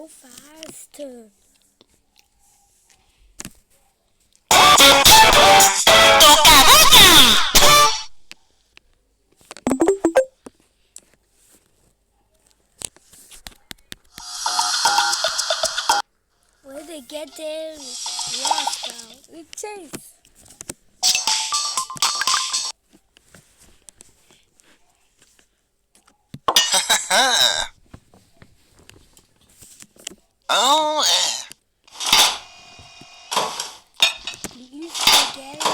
so fast. Where they get their lost out? We chase. Oh. You forget it.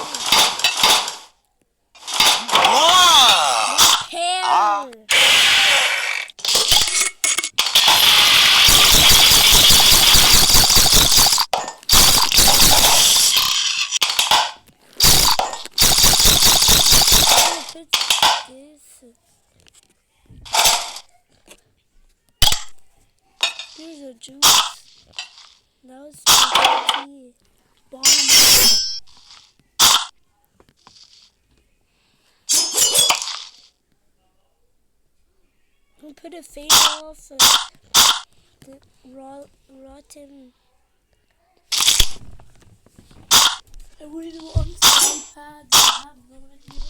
Wow. Hair. Here's a juice. Now it's spaghetti. Bomb. We'll put a face off the rotten. I really want the iPad. I have no idea.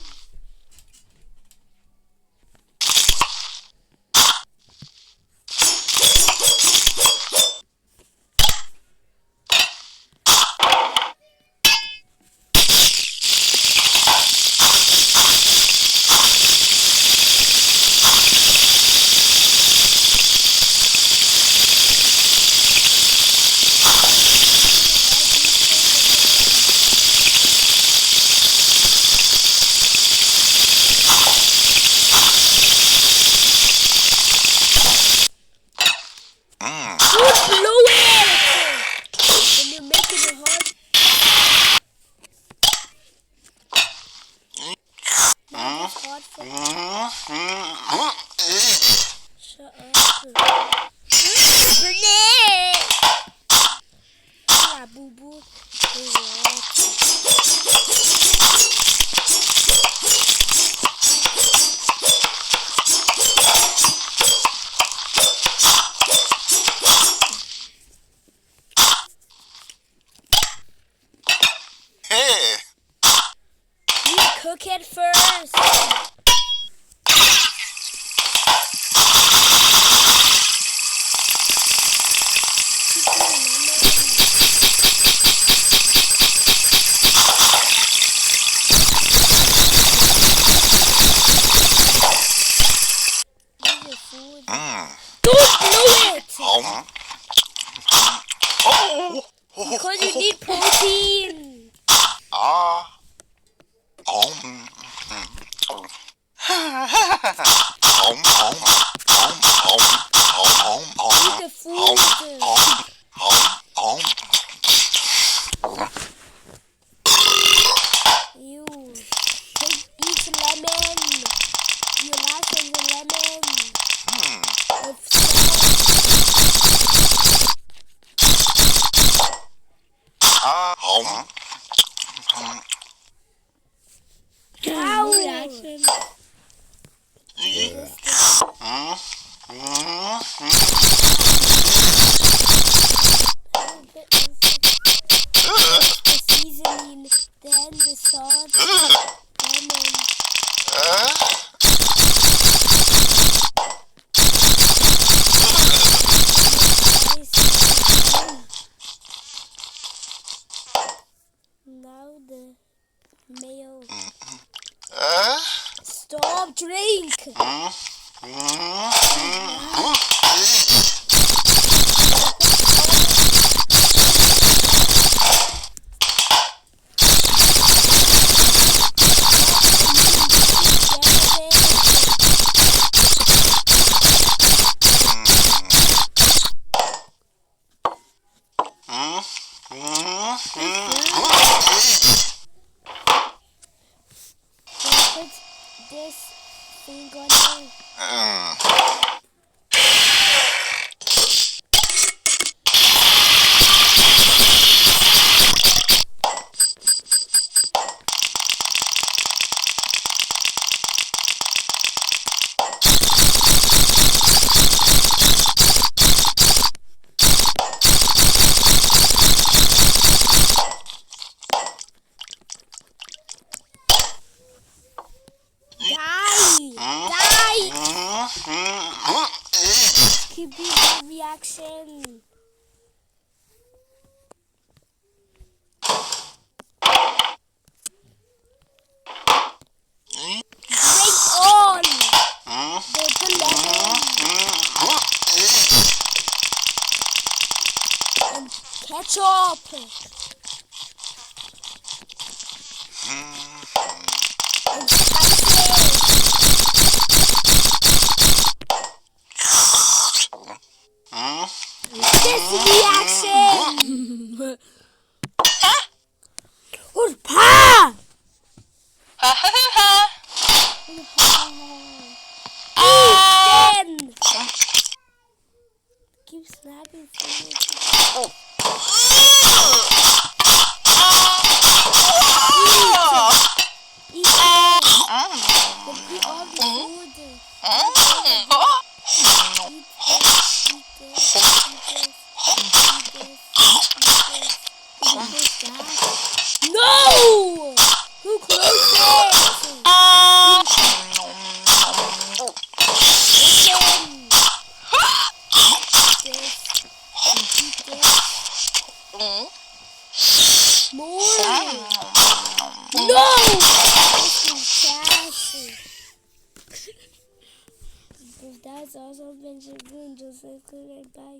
Shut up. Yeah, boo boo. Hey. You cook it first. Because you need protein. Eat the food. You eat lemon. Your last one's a lemon. With reaction. The seasoning, then the salt, lemon. Now the mayo. Stop, drink. Put this thing on there. Keep that reaction. Drink on. The lemon. And ketchup. And spices. This reaction. Pa! Eat then. Keep snapping. Eat it. But eat all the food. No! Who closed it? More. No! If that's also been your just say bye.